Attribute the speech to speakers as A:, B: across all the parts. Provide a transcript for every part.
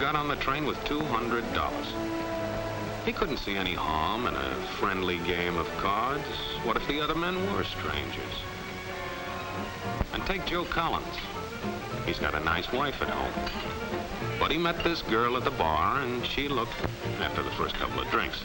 A: got on the train with $200. He couldn't see any harm in a friendly game of cards. What if the other men were strangers? And take Joe Collins. He's got a nice wife at home. But he met this girl at the bar, and she looked, after the first couple of drinks.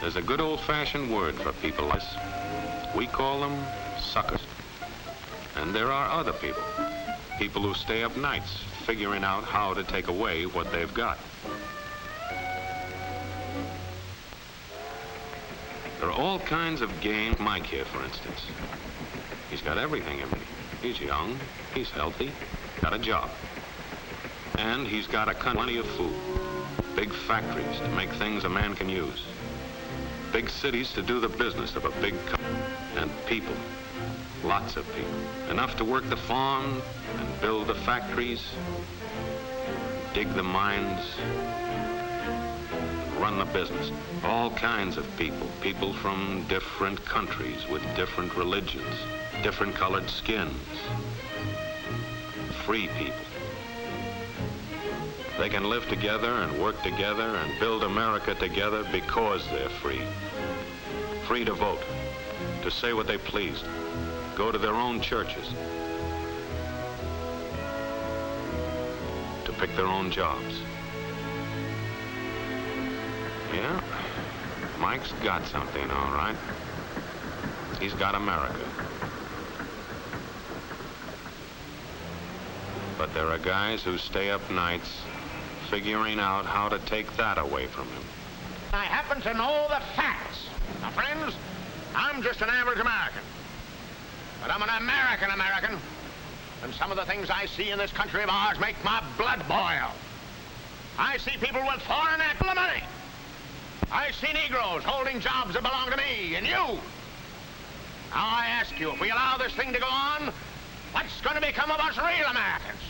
A: There's a good old-fashioned word for people like this. We call them suckers. And there are other people. People who stay up nights figuring out how to take away what they've got. There are all kinds of games. Mike here, for instance. He's got everything in me. He's young, he's healthy, got a job. And he's got plenty of food. Big factories to make things a man can use. Big cities to do the business of a big company. And people. Lots of people. Enough to work the farm and build the factories, dig the mines, run the business. All kinds of people. People from different countries with different religions, different colored skins. Free people. They can live together and work together and build America together because they're free. Free to vote, to say what they please, go to their own churches, to pick their own jobs. Yeah, Mike's got something, all right. He's got America. But there are guys who stay up nights figuring out how to take that away from him.
B: I happen to know the facts. Now, friends, I'm just an average American. But I'm an American. And some of the things I see in this country of ours make my blood boil. I see people with foreign money. I see Negroes holding jobs that belong to me and you. Now, I ask you, if we allow this thing to go on, what's going to become of us real Americans?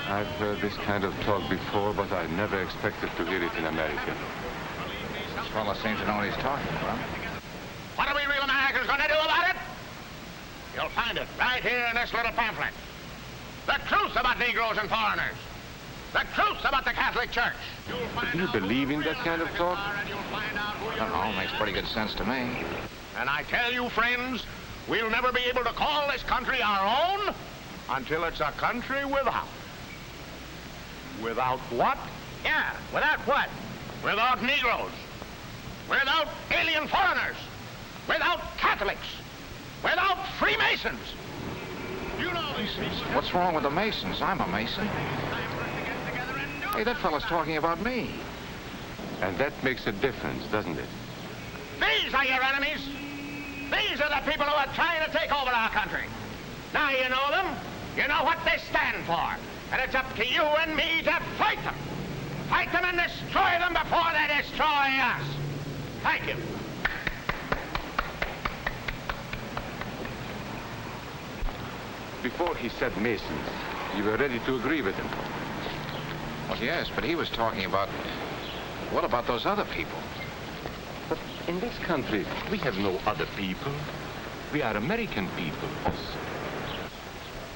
C: I've heard this kind of talk before, but I never expected to hear it in America.
D: This fellow seems to know what he's talking about.
B: What are we real Americans going to do about it? You'll find it right here in this little pamphlet. The truth about Negroes and foreigners. The truth about the Catholic Church.
C: Do you believe in that kind of talk?
D: I don't know, makes pretty good sense to me.
B: And I tell you, friends, we'll never be able to call this country our own until it's a country without. Without what? Yeah, without what? Without Negroes. Without alien foreigners. Without Catholics. Without Freemasons. You know these things.
D: What's wrong with the Masons? I'm a Mason. Hey, that fellow's talking about me.
C: And that makes a difference, doesn't it?
B: These are your enemies. These are the people who are trying to take over our country. Now you know them. You know what they stand for. And it's up to you and me to fight them. Fight them and destroy them before they destroy us. Thank you.
C: Before he said Masons, you were ready to agree with him.
D: Well, yes, but he was talking about... What about those other people?
C: But in this country, we have no other people. We are American people.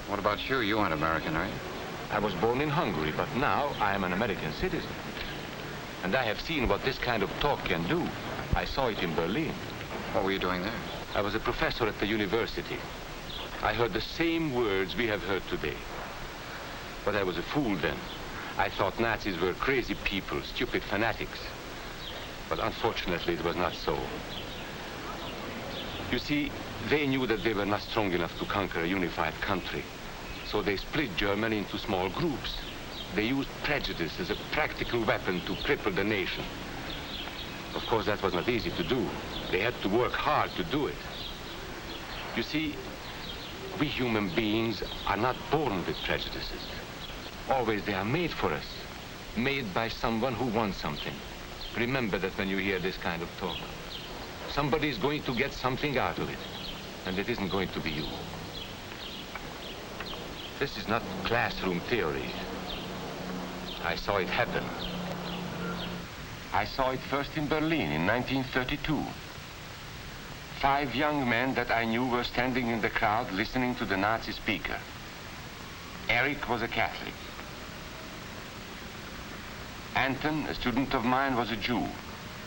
D: What about you? You aren't American, are you?
C: I was born in Hungary, but now I am an American citizen. And I have seen what this kind of talk can do. I saw it in Berlin.
D: What were you doing there?
C: I was a professor at the university. I heard the same words we have heard today. But I was a fool then. I thought Nazis were crazy people, stupid fanatics. But unfortunately, it was not so. You see, they knew that they were not strong enough to conquer a unified country. So they split Germany into small groups. They used prejudice as a practical weapon to cripple the nation. Of course, that was not easy to do. They had to work hard to do it. You see, we human beings are not born with prejudices. Always they are made for us, made by someone who wants something. remember that when you hear this kind of talk. Somebody's going to get something out of it, and it isn't going to be you. This is not classroom theory. I saw it happen. I saw it first in Berlin in 1932. 5 young men that I knew were standing in the crowd listening to the Nazi speaker. Eric was a Catholic. Anton, a student of mine, was a Jew.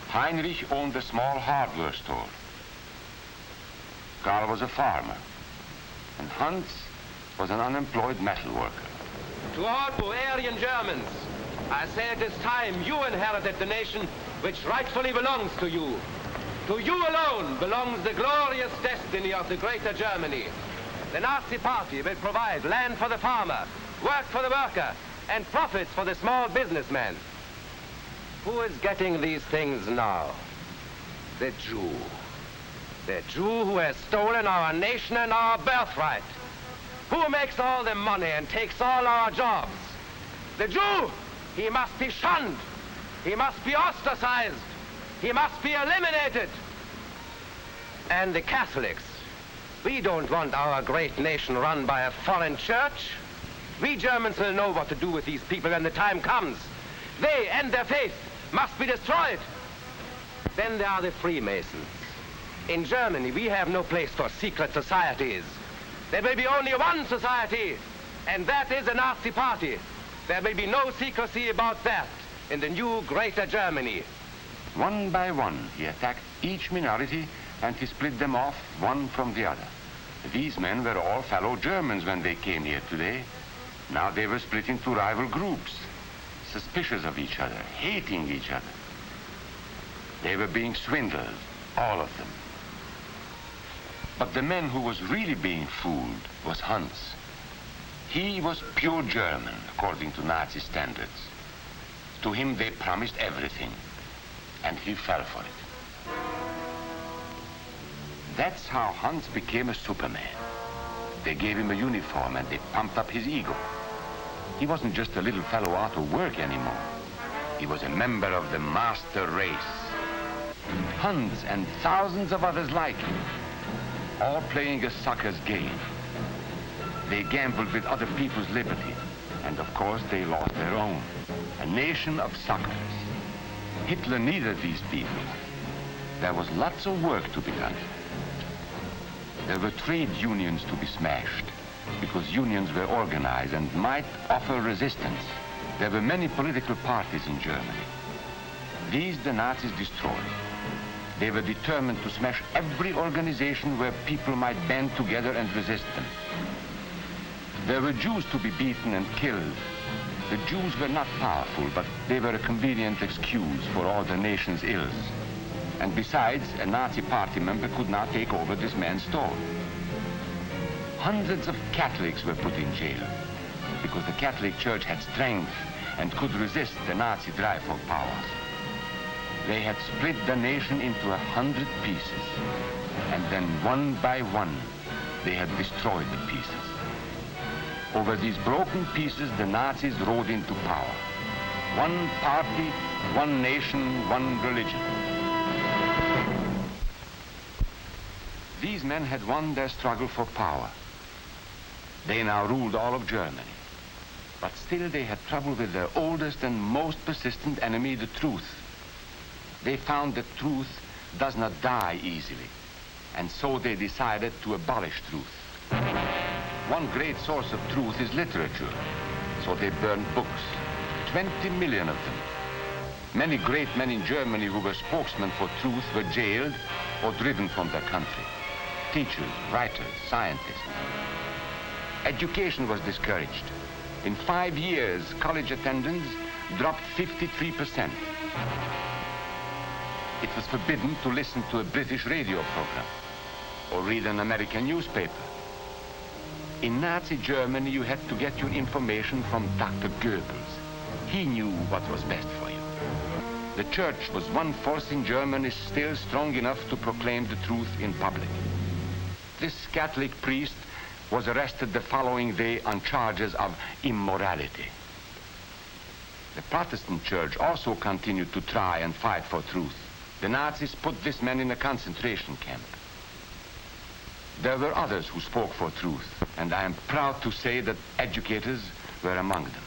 C: Heinrich owned a small hardware store. Karl was a farmer. And Hans was an unemployed metal worker.
E: To all Bavarian Germans, I say it is time you inherited the nation which rightfully belongs to you. To you alone belongs the glorious destiny of the Greater Germany. The Nazi Party will provide land for the farmer, work for the worker, and profits for the small businessman. Who is getting these things now? The Jew. The Jew who has stolen our nation and our birthright. Who makes all the money and takes all our jobs? The Jew! He must be shunned. He must be ostracized. He must be eliminated. And the Catholics. We don't want our great nation run by a foreign church. We Germans will know what to do with these people when the time comes. They and their faith must be destroyed. Then there are the Freemasons. In Germany, we have no place for secret societies. There will be only one society, and that is the Nazi Party. There will be no secrecy about that in the new Greater Germany.
C: One by one, he attacked each minority and he split them off one from the other. These men were all fellow Germans when they came here today. Now they were split into rival groups, suspicious of each other, hating each other. They were being swindled, all of them. But the man who was really being fooled was Hans. He was pure German, according to Nazi standards. To him they promised everything, and he fell for it. That's how Hans became a Superman. They gave him a uniform and they pumped up his ego. He wasn't just a little fellow out of work anymore. He was a member of the master race. Hans and thousands of others like him, all playing a sucker's game. They gambled with other people's liberty, and of course they lost their own. A nation of suckers. Hitler needed these people. There was lots of work to be done. There were trade unions to be smashed, because unions were organized and might offer resistance. There were many political parties in Germany. These the Nazis destroyed. They were determined to smash every organization where people might band together and resist them. There were Jews to be beaten and killed. The Jews were not powerful, but they were a convenient excuse for all the nation's ills. And besides, a Nazi party member could not take over this man's store. Hundreds of Catholics were put in jail because the Catholic Church had strength and could resist the Nazi drive for power. They had split the nation into 100 pieces, and then one by one, they had destroyed the pieces. Over these broken pieces, the Nazis rode into power. One party, one nation, one religion. These men had won their struggle for power. They now ruled all of Germany. But still they had trouble with their oldest and most persistent enemy, the truth. They found that truth does not die easily, and so they decided to abolish truth. One great source of truth is literature, so they burned books, 20 million of them. Many great men in Germany who were spokesmen for truth were jailed or driven from their country. Teachers, writers, scientists. Education was discouraged. In 5 years, college attendance dropped 53%. It was forbidden to listen to a British radio program or read an American newspaper. In Nazi Germany, you had to get your information from Dr. Goebbels. He knew what was best for you. The church was one force in Germany still strong enough to proclaim the truth in public. This Catholic priest was arrested the following day on charges of immorality. The Protestant church also continued to try and fight for truth. The Nazis put this man in a concentration camp. There were others who spoke for truth, and I am proud to say that educators were among them.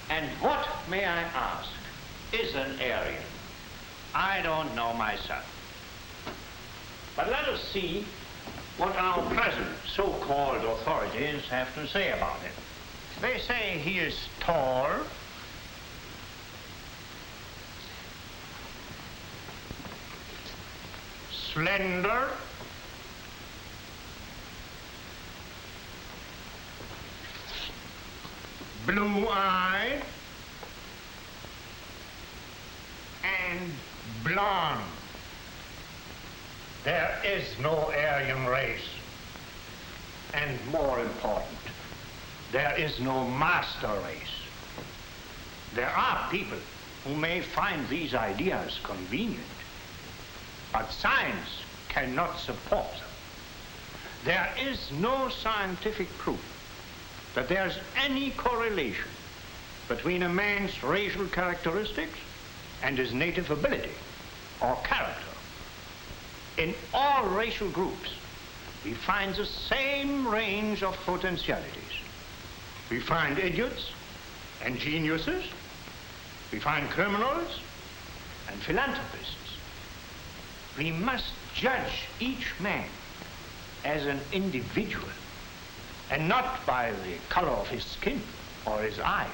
F: And what, may I ask, is an Aryan? I don't know myself. But let us see what our present so-called authorities have to say about him. They say he is tall, slender, blue-eyed, and blonde. There is no Aryan race. And more important, there is no master race. There are people who may find these ideas convenient, but science cannot support them. There is no scientific proof that there's any correlation between a man's racial characteristics and his native ability or character. In all racial groups, we find the same range of potentialities. We find idiots and geniuses. We find criminals and philanthropists. We must judge each man as an individual and not by the color of his skin or his eyes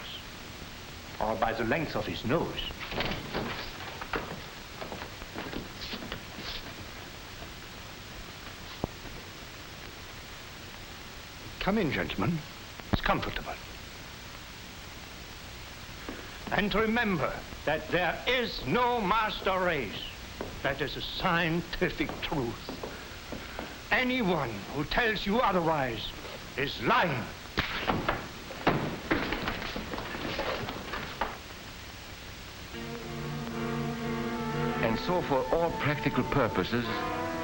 F: or by the length of his nose. Come in, gentlemen. It's comfortable. And remember that there is no master race. That is a scientific truth. Anyone who tells you otherwise is lying.
C: And so for all practical purposes,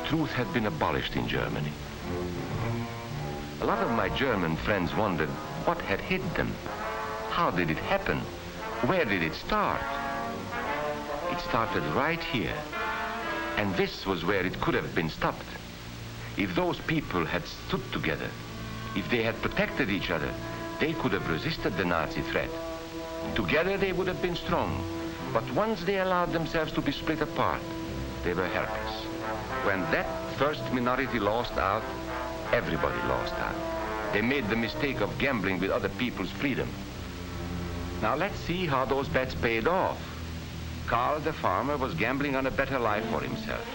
C: truth had been abolished in Germany. A lot of my German friends wondered what had hit them. How did it happen? Where did it start? It started right here. And this was where it could have been stopped. If those people had stood together, if they had protected each other, they could have resisted the Nazi threat. Together they would have been strong. But once they allowed themselves to be split apart, they were helpless. When that first minority lost out, everybody lost out. They made the mistake of gambling with other people's freedom. Now let's see how those bets paid off. Karl the farmer was gambling on a better life for himself.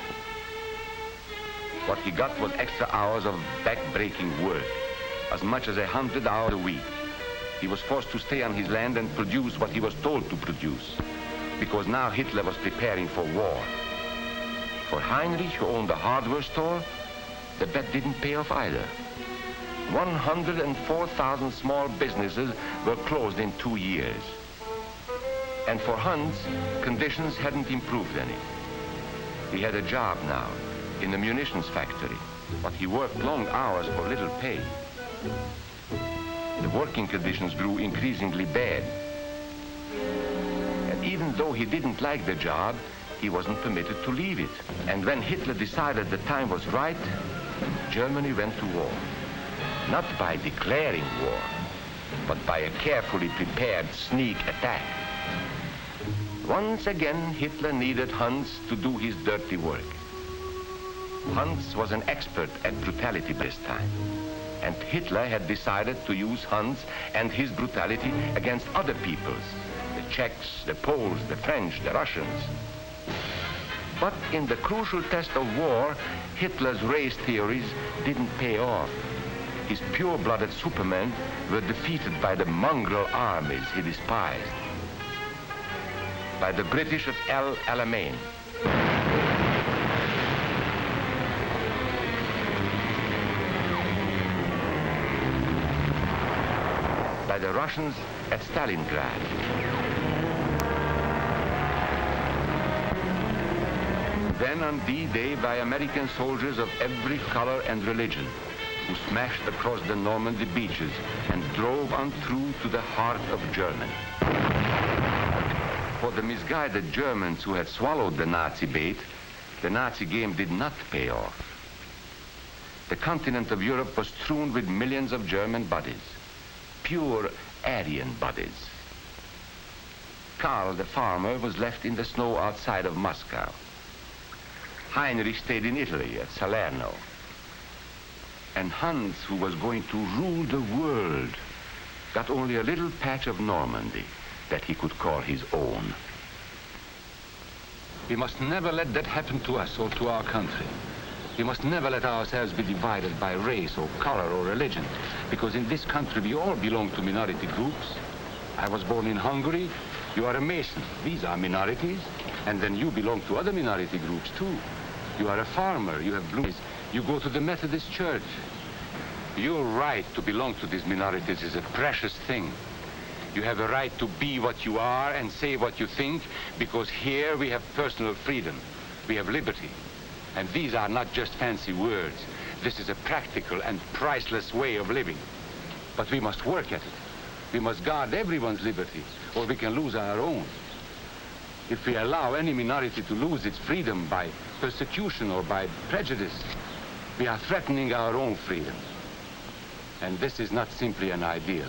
C: What he got was extra hours of back-breaking work, as much as 100 hours a week. He was forced to stay on his land and produce what he was told to produce, because now Hitler was preparing for war. For Heinrich, who owned a hardware store, the bet didn't pay off either. 104,000 small businesses were closed in 2 years. And for Hans, conditions hadn't improved any. He had a job now in the munitions factory, but he worked long hours for little pay. The working conditions grew increasingly bad. And even though he didn't like the job, he wasn't permitted to leave it. And when Hitler decided the time was right, Germany went to war. Not by declaring war, but by a carefully prepared sneak attack. Once again, Hitler needed Hans to do his dirty work. Hans was an expert at brutality this time, and Hitler had decided to use Hans and his brutality against other peoples, the Czechs, the Poles, the French, the Russians. But in the crucial test of war, Hitler's race theories didn't pay off. His pure-blooded supermen were defeated by the mongrel armies he despised. By the British at El Alamein. By the Russians at Stalingrad. Then on D-Day by American soldiers of every color and religion, who smashed across the Normandy beaches and drove on through to the heart of Germany. For the misguided Germans who had swallowed the Nazi bait, the Nazi game did not pay off. The continent of Europe was strewn with millions of German bodies, pure Aryan bodies. Karl, the farmer, was left in the snow outside of Moscow. Heinrich stayed in Italy at Salerno. And Hans, who was going to rule the world, got only a little patch of Normandy that he could call his own. We must never let that happen to us or to our country. We must never let ourselves be divided by race or color or religion, because in this country we all belong to minority groups. I was born in Hungary. You are a Mason. These are minorities. And then you belong to other minority groups too. You are a farmer. You have blue. You go to the Methodist Church. Your right to belong to these minorities is a precious thing. You have a right to be what you are and say what you think, because here we have personal freedom. We have liberty. And these are not just fancy words. This is a practical and priceless way of living. But we must work at it. We must guard everyone's liberty, or we can lose our own. If we allow any minority to lose its freedom by persecution or by prejudice, we are threatening our own freedom. And this is not simply an idea.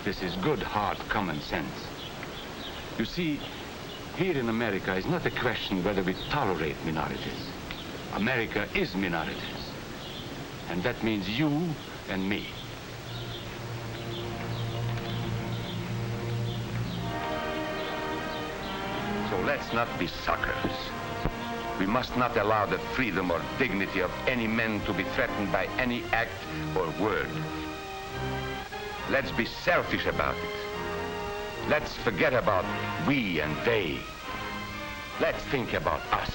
C: This is good, hard common sense. You see, here in America is not a question whether we tolerate minorities. America is minorities. And that means you and me. So let's not be suckers. We must not allow the freedom or dignity of any man to be threatened by any act or word. Let's be selfish about it. Let's forget about we and they. Let's think about us.